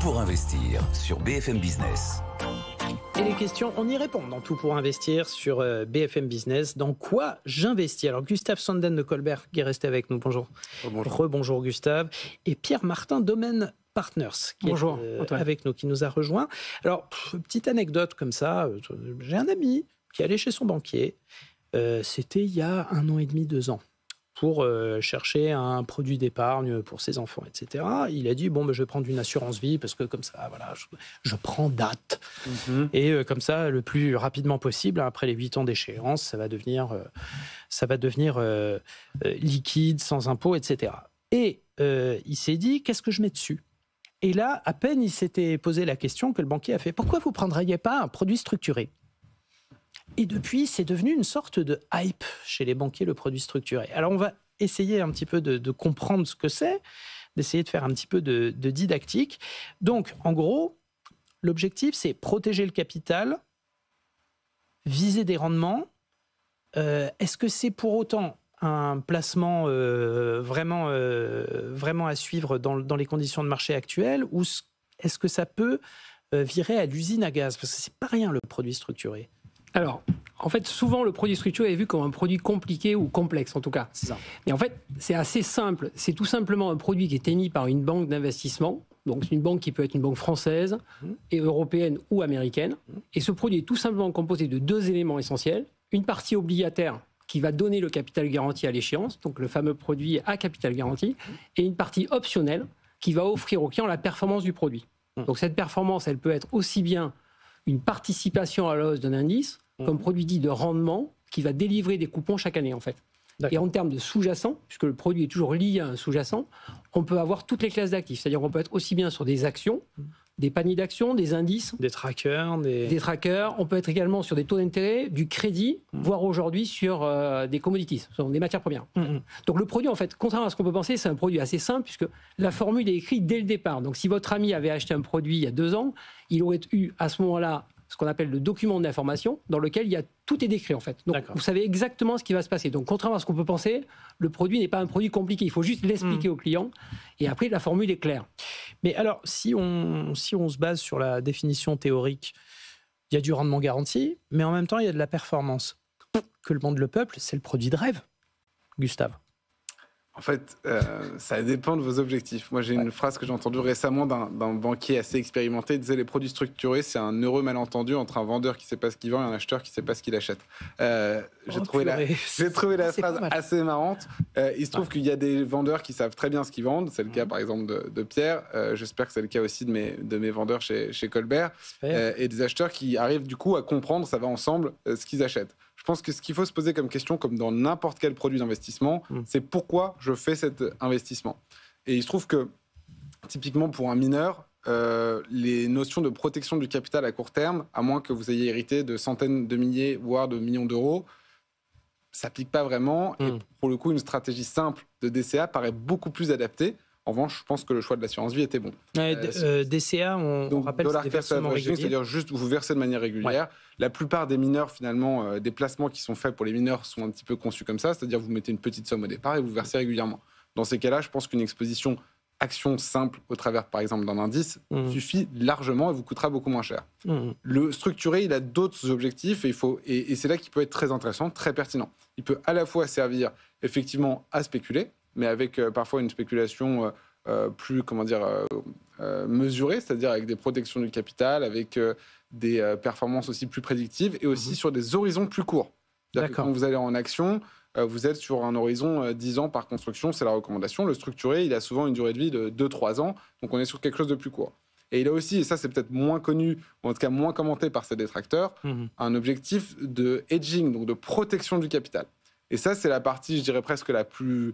pour investir sur BFM Business. Et les questions, on y répond dans Tout pour investir sur BFM Business. Dans quoi j'investis? Alors, Gustave Sanden de Colbert qui est resté avec nous. Bonjour. Rebonjour Gustave. Et Pierre-Martin Domaine Partners qui est avec nous, qui nous a rejoint. Alors, petite anecdote comme ça. J'ai un ami qui est allé chez son banquier. C'était il y a 1 an et demi, 2 ans. Pour chercher un produit d'épargne pour ses enfants, etc. Il a dit, bon, je vais prendre une assurance vie, parce que comme ça, voilà, je prends date. Et comme ça, le plus rapidement possible, après les 8 ans d'échéance, ça va devenir liquide, sans impôt, etc. Et il s'est dit, qu'est-ce que je mets dessus? Et là, à peine il s'était posé la question que le banquier a fait, pourquoi vous ne prendriez pas un produit structuré? Et depuis, c'est devenu une sorte de hype chez les banquiers, le produit structuré. Alors, on va essayer un petit peu de comprendre ce que c'est, d'essayer de faire un petit peu de didactique. Donc, en gros, l'objectif, c'est protéger le capital, viser des rendements. Est-ce que c'est pour autant un placement vraiment à suivre dans les conditions de marché actuelles, ou est-ce que ça peut virer à l'usine à gaz? Parce que c'est pas rien, le produit structuré. Alors, en fait, souvent, le produit structuré est vu comme un produit compliqué ou complexe, en tout cas. C'est ça. Mais en fait, c'est assez simple. C'est tout simplement un produit qui est émis par une banque d'investissement. Donc, c'est une banque qui peut être une banque française, et européenne ou américaine. Et ce produit est tout simplement composé de 2 éléments essentiels. Une partie obligataire qui va donner le capital garanti à l'échéance, donc le fameux produit à capital garanti, et une partie optionnelle qui va offrir au client la performance du produit. Donc, cette performance, elle peut être aussi bien une participation à la hausse d'un indice, comme produit dit de rendement, qui va délivrer des coupons chaque année, en fait. D'accord. Et en termes de sous-jacent, puisque le produit est toujours lié à un sous-jacent, on peut avoir toutes les classes d'actifs. C'est-à-dire qu'on peut être aussi bien sur des actions, des paniers d'actions, des indices, des trackers. Des trackers. On peut être également sur des taux d'intérêt, du crédit, voire aujourd'hui sur des commodities, sur des matières premières. Donc le produit, en fait, contrairement à ce qu'on peut penser, c'est un produit assez simple, puisque la formule est écrite dès le départ. Donc si votre ami avait acheté un produit il y a 2 ans, il aurait eu à ce moment-là ce qu'on appelle le document d'information, dans lequel tout est décrit, en fait. Donc, vous savez exactement ce qui va se passer. Donc, contrairement à ce qu'on peut penser, le produit n'est pas un produit compliqué. Il faut juste l'expliquer au client. Et après, la formule est claire. Mais alors, si on se base sur la définition théorique, il y a du rendement garanti, mais en même temps, il y a de la performance. Que le monde, le peuple, c'est le produit de rêve, Gustave. En fait, ça dépend de vos objectifs. Moi, j'ai une phrase que j'ai entendue récemment d'un banquier assez expérimenté. Il disait, les produits structurés, c'est un heureux malentendu entre un vendeur qui ne sait pas ce qu'il vend et un acheteur qui ne sait pas ce qu'il achète. J'ai trouvé la phrase assez marrante. Il se trouve qu'il y a des vendeurs qui savent très bien ce qu'ils vendent. C'est le cas, par exemple, de Pierre. J'espère que c'est le cas aussi de mes vendeurs chez Colbert. Et des acheteurs qui arrivent, du coup, à comprendre, ça va ensemble, ce qu'ils achètent. Je pense que ce qu'il faut se poser comme question, comme dans n'importe quel produit d'investissement, c'est pourquoi je fais cet investissement. Et il se trouve que, typiquement pour un mineur, les notions de protection du capital à court terme, à moins que vous ayez hérité de centaines de milliers, voire de millions d'euros, ça s'applique pas vraiment. Et pour le coup, une stratégie simple de DCA paraît beaucoup plus adaptée. En revanche, je pense que le choix de l'assurance vie était bon. DCA, on rappelle, c'est des versements réguliers. C'est-à-dire juste vous versez de manière régulière. Ouais. La plupart des mineurs, finalement, des placements qui sont faits pour les mineurs sont un petit peu conçus comme ça. C'est-à-dire vous mettez une petite somme au départ et vous versez régulièrement. Dans ces cas-là, je pense qu'une exposition action simple au travers, par exemple, d'un indice suffit largement et vous coûtera beaucoup moins cher. Le structuré, il a d'autres objectifs et c'est là qu'il peut être très intéressant, très pertinent. Il peut à la fois servir effectivement à spéculer, mais avec parfois une spéculation plus, mesurée, c'est-à-dire avec des protections du capital, avec des performances aussi plus prédictives et aussi sur des horizons plus courts. Quand vous allez en action, vous êtes sur un horizon 10 ans par construction, c'est la recommandation. Le structuré, il a souvent une durée de vie de 2-3 ans, donc on est sur quelque chose de plus court. Et il a aussi, et ça c'est peut-être moins connu, ou en tout cas moins commenté par ses détracteurs, un objectif de hedging, donc de protection du capital. Et ça, c'est la partie, je dirais presque la plus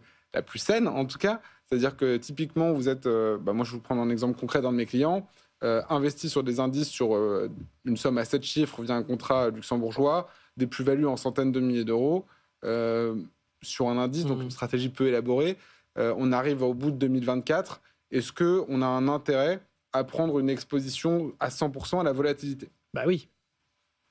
saine, en tout cas. C'est-à-dire que typiquement, vous êtes, moi je vais vous prendre un exemple concret d'un de mes clients, investi sur des indices sur une somme à 7 chiffres via un contrat luxembourgeois, des plus-values en centaines de milliers d'euros, sur un indice, donc une stratégie peu élaborée. On arrive au bout de 2024. Est-ce qu'on a un intérêt à prendre une exposition à 100% à la volatilité? Bah oui.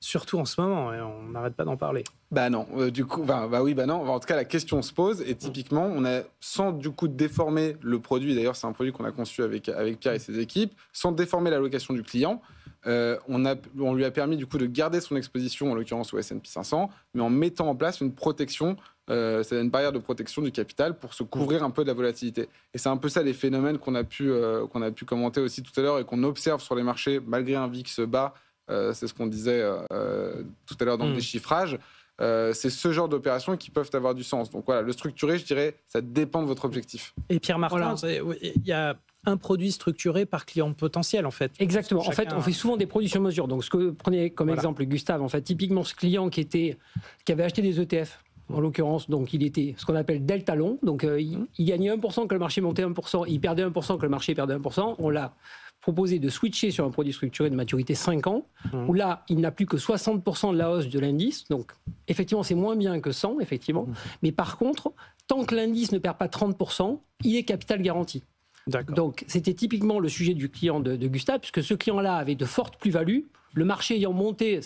Surtout en ce moment, on n'arrête pas d'en parler. Bah non, du coup, oui, bah non. En tout cas, la question se pose et typiquement, on a, sans du coup déformer le produit, d'ailleurs c'est un produit qu'on a conçu avec Pierre et ses équipes, sans déformer l'allocation du client, on lui a permis du coup de garder son exposition, en l'occurrence au S&P 500, mais en mettant en place une protection, c'est une barrière de protection du capital pour se couvrir un peu de la volatilité. Et c'est un peu ça les phénomènes qu'on a pu commenter aussi tout à l'heure et qu'on observe sur les marchés, malgré un VIX bas. C'est ce qu'on disait tout à l'heure dans le déchiffrage. C'est ce genre d'opérations qui peuvent avoir du sens. Donc voilà, le structuré, je dirais, ça dépend de votre objectif. Et Pierre Martin, il y a un produit structuré par client potentiel, en fait. Exactement. En fait, on fait souvent des produits sur mesure. Donc, ce que prenez comme exemple Gustave, en fait, typiquement, ce client qui avait acheté des ETF, en l'occurrence, donc il était ce qu'on appelle delta long. Donc, il gagnait 1% que le marché montait 1%, il perdait 1% que le marché perdait 1%. On l'a proposé de switcher sur un produit structuré de maturité 5 ans, où là, il n'a plus que 60% de la hausse de l'indice. Donc, effectivement, c'est moins bien que 100, effectivement. Mais par contre, tant que l'indice ne perd pas 30%, il est capital garanti. D'accord. Donc, c'était typiquement le sujet du client de Gustave, puisque ce client-là avait de fortes plus-values. Le marché ayant monté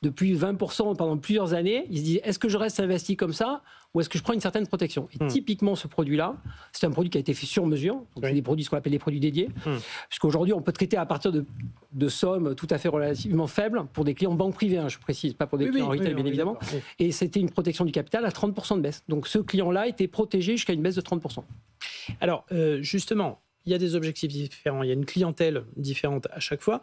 depuis 20% pendant plusieurs années, il se dit, est-ce que je reste investi comme ça ou est-ce que je prends une certaine protection ? Et typiquement, ce produit-là, c'est un produit qui a été fait sur mesure. Donc, c'est des produits, ce qu'on appelle des produits dédiés. Puisqu'aujourd'hui, on peut traiter à partir de sommes tout à fait relativement faibles pour des clients banque privée, je précise, pas pour des clients retail, bien évidemment. Et c'était une protection du capital à 30% de baisse. Donc, ce client-là était protégé jusqu'à une baisse de 30%. Alors, justement, il y a des objectifs différents, il y a une clientèle différente à chaque fois.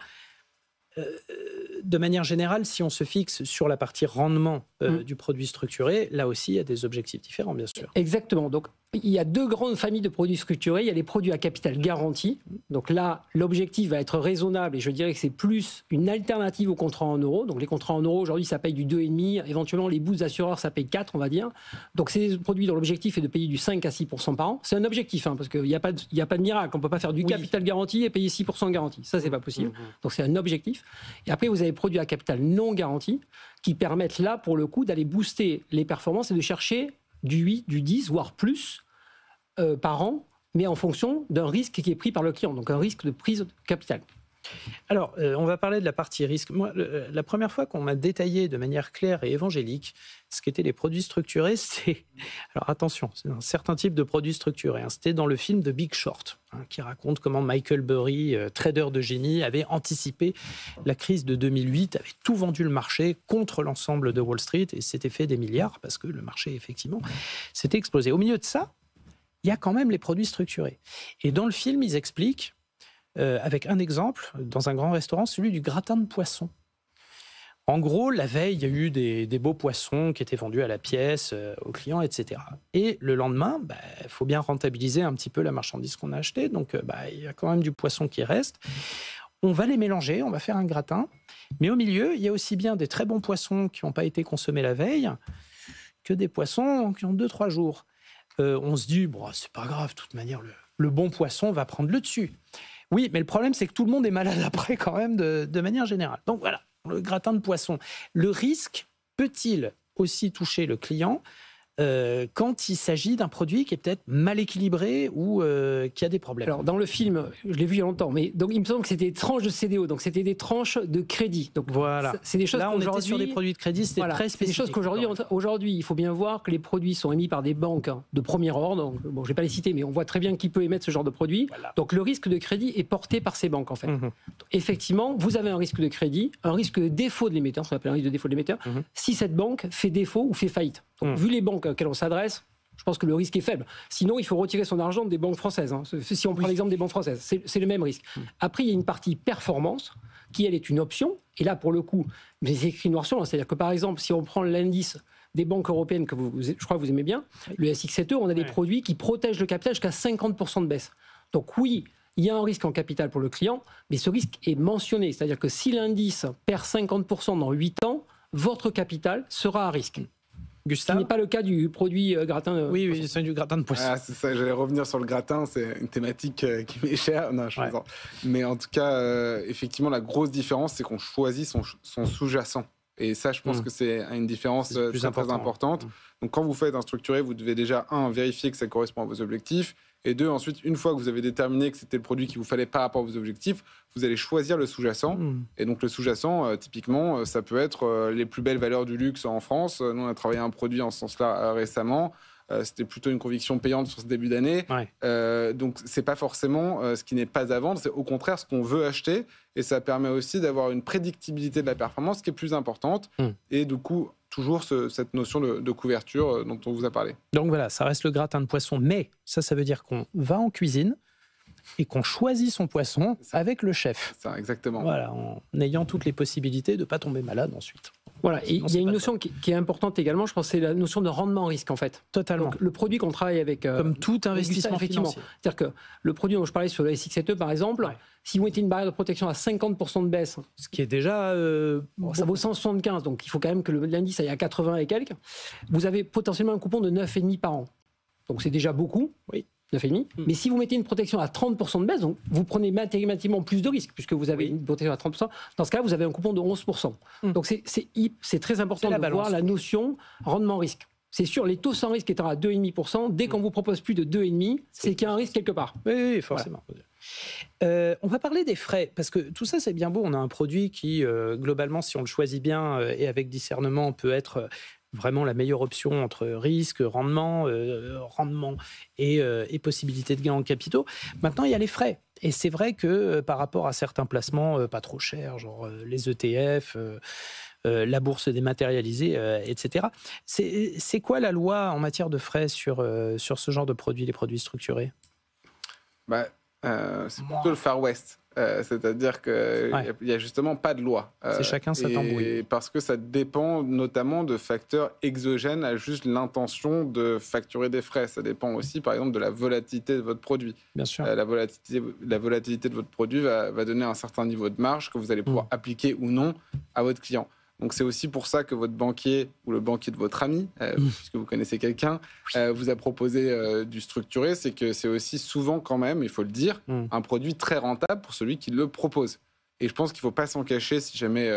De manière générale, si on se fixe sur la partie rendement du produit structuré, là aussi, il y a des objectifs différents, bien sûr. Exactement. Donc, il y a deux grandes familles de produits structurés. Il y a les produits à capital garanti. Donc là, l'objectif va être raisonnable et je dirais que c'est plus une alternative aux contrats en euros. Donc les contrats en euros, aujourd'hui, ça paye du 2,5. Éventuellement, les boosts assureurs, ça paye 4, on va dire. Donc c'est des produits dont l'objectif est de payer du 5 à 6% par an. C'est un objectif, parce qu'il n'y a pas de miracle. On ne peut pas faire du capital garanti et payer 6% de garantie. Ça, c'est pas possible. Donc c'est un objectif. Et après, vous avez des produits à capital non garanti qui permettent là, pour le coup, d'aller booster les performances et de chercher du 8, du 10, voire plus par an, mais en fonction d'un risque qui est pris par le client, donc un risque de prise de capital. Alors, on va parler de la partie risque. Moi, la première fois qu'on m'a détaillé de manière claire et évangélique ce qu'étaient les produits structurés, c'est... Alors attention, c'est un certain type de produits structurés. C'était dans le film The Big Short, qui raconte comment Michael Burry, trader de génie, avait anticipé la crise de 2008, avait tout vendu le marché contre l'ensemble de Wall Street et s'était fait des milliards parce que le marché, effectivement, s'était explosé. Au milieu de ça, il y a quand même les produits structurés. Et dans le film, ils expliquent, avec un exemple, dans un grand restaurant, celui du gratin de poisson. En gros, la veille, il y a eu des beaux poissons qui étaient vendus à la pièce aux clients, etc. Et le lendemain, il faut bien rentabiliser un petit peu la marchandise qu'on a achetée. Donc, il y a quand même du poisson qui reste. On va les mélanger, on va faire un gratin. Mais au milieu, il y a aussi bien des très bons poissons qui n'ont pas été consommés la veille que des poissons qui ont 2-3 jours. On se dit, c'est pas grave, de toute manière, le bon poisson va prendre le dessus. Oui, mais le problème, c'est que tout le monde est malade après quand même de manière générale. Donc voilà, le gratin de poisson. Le risque peut-il aussi toucher le client quand il s'agit d'un produit qui est peut-être mal équilibré ou qui a des problèmes? Alors, dans le film, je l'ai vu il y a longtemps, mais donc, il me semble que c'était des tranches de CDO, donc c'était des tranches de crédit. Donc, voilà. C'est des choses là, on était sur des produits de crédit, c'était très spécifique. C'est des choses qu'aujourd'hui, il faut bien voir que les produits sont émis par des banques de premier ordre. Donc, je ne vais pas les citer, mais on voit très bien qui peut émettre ce genre de produit. Voilà. Donc, le risque de crédit est porté par ces banques, en fait. Donc, effectivement, vous avez un risque de crédit, un risque de défaut de l'émetteur, ce qu'on appelle un risque de défaut de l'émetteur, si cette banque fait défaut ou fait faillite. Donc, vu les banques auxquelles on s'adresse, je pense que le risque est faible. Sinon, il faut retirer son argent des banques françaises. Si on prend l'exemple des banques françaises, c'est le même risque. Après, il y a une partie performance qui, elle, est une option. Et là, pour le coup, c'est écrit noir sur blanc. C'est-à-dire que, par exemple, si on prend l'indice des banques européennes que je crois que vous aimez bien, le SX7E, on a des produits qui protègent le capital jusqu'à 50% de baisse. Donc oui, il y a un risque en capital pour le client, mais ce risque est mentionné. C'est-à-dire que si l'indice perd 50% dans 8 ans, votre capital sera à risque. Gustave. Ce n'est pas le cas du produit gratin. Oui, c'est du gratin de poisson. Ah, c'est ça, j'allais revenir sur le gratin, c'est une thématique qui m'est chère. Non, je plaisante. Mais en tout cas, effectivement, la grosse différence, c'est qu'on choisit son sous-jacent. Et ça, je pense que c'est une différence très importante. Donc, quand vous faites un structuré, vous devez déjà, vérifier que ça correspond à vos objectifs. Et 2, ensuite, une fois que vous avez déterminé que c'était le produit qu'il vous fallait par rapport à vos objectifs, vous allez choisir le sous-jacent. Et donc, le sous-jacent, typiquement, ça peut être les plus belles valeurs du luxe en France. Nous, on a travaillé un produit en ce sens-là récemment. C'était plutôt une conviction payante sur ce début d'année. Donc, c'est pas forcément ce qui n'est pas à vendre, c'est au contraire ce qu'on veut acheter. Et ça permet aussi d'avoir une prédictibilité de la performance qui est plus importante. Et du coup, toujours cette notion de couverture dont on vous a parlé. Donc voilà, ça reste le gratin de poisson. Mais ça veut dire qu'on va en cuisine et qu'on choisit son poisson avec le chef. Ça, exactement. Voilà, en ayant toutes les possibilités de ne pas tomber malade ensuite. Voilà, et il y a une notion qui est importante également, je pense, c'est la notion de rendement risque, en fait. Totalement. Donc, le produit qu'on travaille avec... Comme tout investissement effectivement. financier. C'est-à-dire que le produit dont je parlais sur le SX7E, par exemple, si vous mettez une barrière de protection à 50% de baisse... Ce qui est déjà... ça vaut 175, donc il faut quand même que l'indice aille à 80 et quelques. Vous avez potentiellement un coupon de 9,5 par an. Donc c'est déjà beaucoup. Oui. 9,5. Mais si vous mettez une protection à 30% de baisse, donc vous prenez mathématiquement plus de risques, puisque vous avez une protection à 30%. Dans ce cas, vous avez un coupon de 11%. Donc c'est très important de voir la notion rendement-risque. C'est sûr, les taux sans risque étant à 2,5%, dès qu'on vous propose plus de 2,5%, c'est qu'il y a un risque quelque part. Oui, forcément. Voilà. On va parler des frais, parce que tout ça, c'est bien beau. On a un produit qui, globalement, si on le choisit bien et avec discernement, peut être... vraiment la meilleure option entre risque, rendement et possibilité de gain en capitaux. Maintenant, il y a les frais. Et c'est vrai que par rapport à certains placements pas trop chers, genre les ETF, la bourse dématérialisée, etc., c'est quoi la loi en matière de frais sur ce genre de produits, les produits structurés ? C'est plutôt le Far West. C'est-à-dire qu'il n'y a justement pas de loi. C'est chacun sa tambouille. Parce que ça dépend notamment de facteurs exogènes à juste l'intention de facturer des frais. Ça dépend aussi, par exemple, de la volatilité de votre produit. Bien sûr. La volatilité de votre produit va donner un certain niveau de marge que vous allez pouvoir appliquer ou non à votre client. Donc c'est aussi pour ça que votre banquier ou le banquier de votre ami, puisque vous connaissez quelqu'un, vous a proposé du structuré. C'est que c'est aussi souvent quand même, il faut le dire, un produit très rentable pour celui qui le propose. Et je pense qu'il ne faut pas s'en cacher si jamais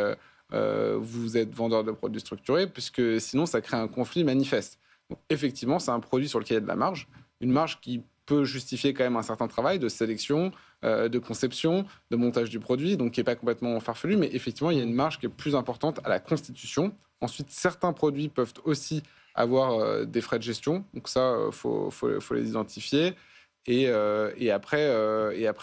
vous êtes vendeur de produits structurés, puisque sinon ça crée un conflit manifeste. Donc effectivement, c'est un produit sur lequel il y a de la marge, une marge qui peut justifier quand même un certain travail de sélection, de conception, de montage du produit, donc qui n'est pas complètement farfelu, mais effectivement, il y a une marge qui est plus importante à la constitution. Ensuite, certains produits peuvent aussi avoir des frais de gestion, donc ça, faut les identifier. Et après,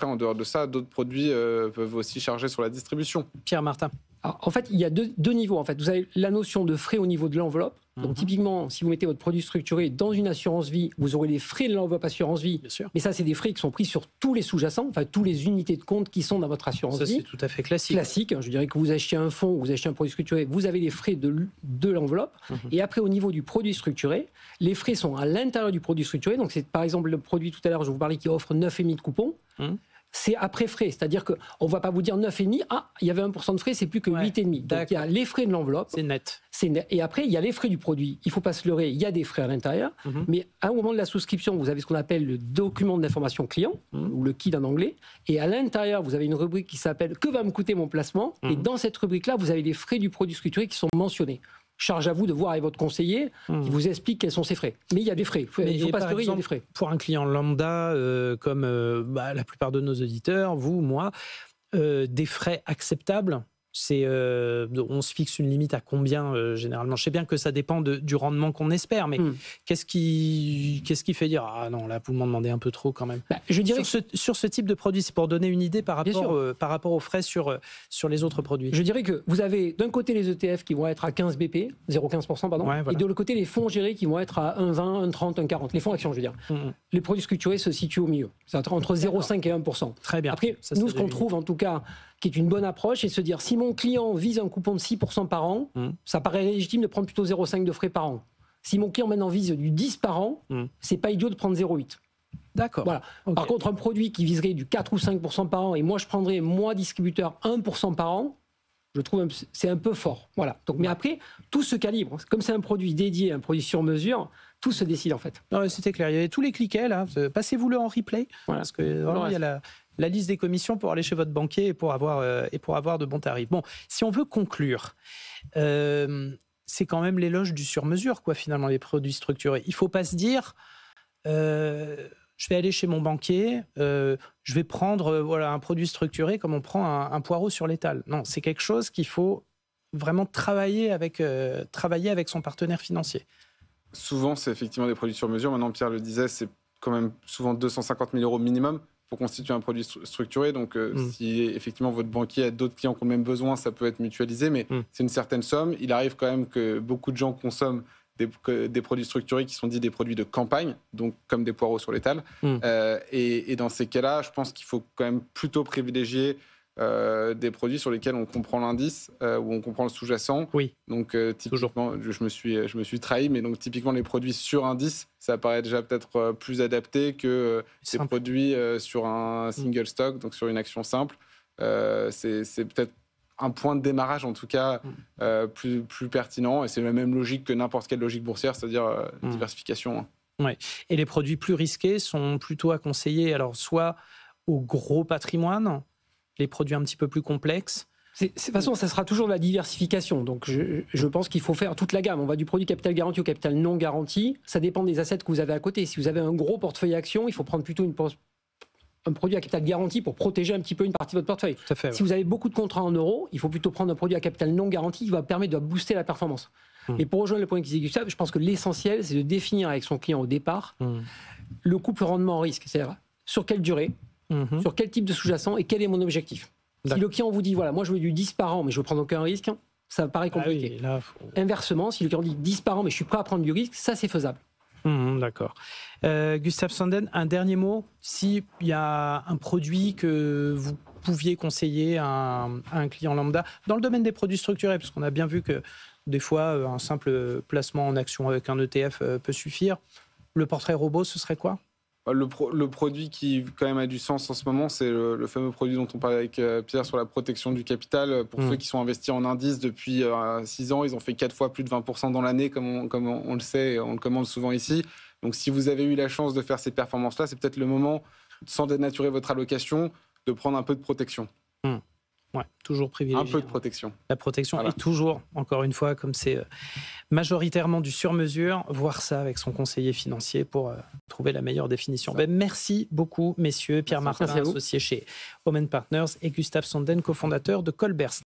en dehors de ça, d'autres produits peuvent aussi charger sur la distribution. Pierre Martin. Alors, en fait, il y a deux niveaux. En fait, vous avez la notion de frais au niveau de l'enveloppe. Donc, typiquement, si vous mettez votre produit structuré dans une assurance vie, vous aurez les frais de l'enveloppe assurance vie. Bien sûr. Mais ça, c'est des frais qui sont pris sur tous les sous-jacents, enfin, tous les unités de compte qui sont dans votre assurance vie. Ça, c'est tout à fait classique. Classique. Je dirais que vous achetez un fonds, vous achetez un produit structuré, vous avez les frais de l'enveloppe. Et après, au niveau du produit structuré, les frais sont à l'intérieur du produit structuré. Donc, c'est par exemple le produit tout à l'heure, je vous parlais, qui offre 9,5 de coupons. C'est après frais, c'est-à-dire qu'on ne va pas vous dire 9,5, il y avait 1% de frais, c'est plus que 8,5. Donc il y a les frais de l'enveloppe. C'est net. Et après, il y a les frais du produit. Il ne faut pas se leurrer, il y a des frais à l'intérieur. Mais à un moment de la souscription, vous avez ce qu'on appelle le document d'information client, ou le KID en anglais. Et à l'intérieur, vous avez une rubrique qui s'appelle « Que va me coûter mon placement ?» Et dans cette rubrique-là, vous avez les frais du produit structuré qui sont mentionnés. Charge à vous de voir avec votre conseiller qui vous explique quels sont ces frais. Mais il y a des frais. Il ne faut pas se leurrer, il y a des frais. Pour un client lambda, comme la plupart de nos auditeurs, vous, moi, des frais acceptables, on se fixe une limite à combien généralement? Je sais bien que ça dépend du rendement qu'on espère, mais qu'est-ce qui fait dire ah non, là vous m'en demandez un peu trop quand même? Je dirais sur ce type de produit, c'est pour donner une idée par rapport aux frais sur les autres produits. Je dirais que vous avez d'un côté les ETF qui vont être à 15 BP, 0,15%, pardon, et de l'autre côté les fonds gérés qui vont être à 1,20, 1,30, 1,40. Les fonds actions, je veux dire. Les produits structurés se situent au milieu. C'est entre 0,5 et 1%. Très bien. Après, nous, ce qu'on trouve en tout cas, qui est une bonne approche, c'est de se dire si mon client vise un coupon de 6% par an, ça paraît légitime de prendre plutôt 0,5 de frais par an. Si mon client maintenant vise du 10 par an, c'est pas idiot de prendre 0,8. D'accord. Voilà. Okay. Par contre, un produit qui viserait du 4 ou 5% par an, et moi je prendrais, moi distributeur, 1% par an, je trouve c'est un peu fort. Voilà. Donc, mais après, tout se calibre. Comme c'est un produit dédié, un produit sur mesure, tout se décide en fait. Non, c'était clair. Il y avait tous les cliquets là. Passez-vous-le en replay. Voilà. Parce que vraiment, il y a la liste des commissions pour aller chez votre banquier et pour avoir de bons tarifs. Bon, si on veut conclure, c'est quand même l'éloge du sur-mesure, quoi, finalement, les produits structurés. Il ne faut pas se dire, je vais aller chez mon banquier, je vais prendre un produit structuré comme on prend un poireau sur l'étal. Non, c'est quelque chose qu'il faut vraiment travailler avec son partenaire financier. Souvent, c'est effectivement des produits sur mesure. Maintenant, Pierre le disait, c'est quand même souvent 250 000 euros minimum pour constituer un produit structuré. Donc, si effectivement votre banquier a d'autres clients qui ont le même besoin, ça peut être mutualisé, mais c'est une certaine somme. Il arrive quand même que beaucoup de gens consomment des produits structurés qui sont dits des produits de campagne, donc comme des poireaux sur l'étal. Et dans ces cas-là, je pense qu'il faut quand même plutôt privilégier des produits sur lesquels on comprend l'indice, où on comprend le sous-jacent. Oui. Donc typiquement, je me suis trahi, mais donc typiquement les produits sur indice, ça paraît déjà peut-être plus adapté que ces produits sur un single stock, donc sur une action simple. C'est peut-être un point de démarrage en tout cas plus pertinent, et c'est la même logique que n'importe quelle logique boursière, c'est-à-dire diversification. Ouais. Et les produits plus risqués sont plutôt à conseiller, alors soit au gros patrimoine, les produits un petit peu plus complexes. De toute façon, ça sera toujours de la diversification. Donc, je pense qu'il faut faire toute la gamme. On va du produit capital garanti au capital non garanti. Ça dépend des assets que vous avez à côté. Si vous avez un gros portefeuille actions, il faut prendre plutôt un produit à capital garanti pour protéger un petit peu une partie de votre portefeuille. Tout à fait, si vous avez beaucoup de contrats en euros, il faut plutôt prendre un produit à capital non garanti qui va permettre de booster la performance. Et pour rejoindre le point qu'disait Gustave, je pense que l'essentiel, c'est de définir avec son client au départ le couple rendement-risque. C'est-à-dire sur quelle durée, sur quel type de sous-jacent et quel est mon objectif. Si le client vous dit, voilà, moi je veux du 10 par an, mais je ne veux prendre aucun risque, ça paraît compliqué. Là, Inversement, si le client dit 10 par an, mais je suis prêt à prendre du risque, ça c'est faisable. D'accord. Gustave Sanden, un dernier mot. S'il y a un produit que vous pouviez conseiller à un client lambda, dans le domaine des produits structurés, parce qu'on a bien vu que des fois, un simple placement en action avec un ETF peut suffire. Le portrait robot, ce serait quoi ? Le produit qui quand même a du sens en ce moment, c'est le fameux produit dont on parlait avec Pierre sur la protection du capital. Pour ceux qui sont investis en indice depuis 6 ans, ils ont fait 4 fois plus de 20% dans l'année, comme on le sait, on le commande souvent ici. Donc si vous avez eu la chance de faire ces performances-là, c'est peut-être le moment, sans dénaturer votre allocation, de prendre un peu de protection. Ouais, toujours privilégier. Un peu de protection. La protection, voilà. Et toujours, encore une fois, comme c'est majoritairement du sur-mesure, voir ça avec son conseiller financier pour trouver la meilleure définition. Merci beaucoup, messieurs. Pierre Martin, associé chez Omen Partners, et Gustave Sanden, cofondateur de Colbert.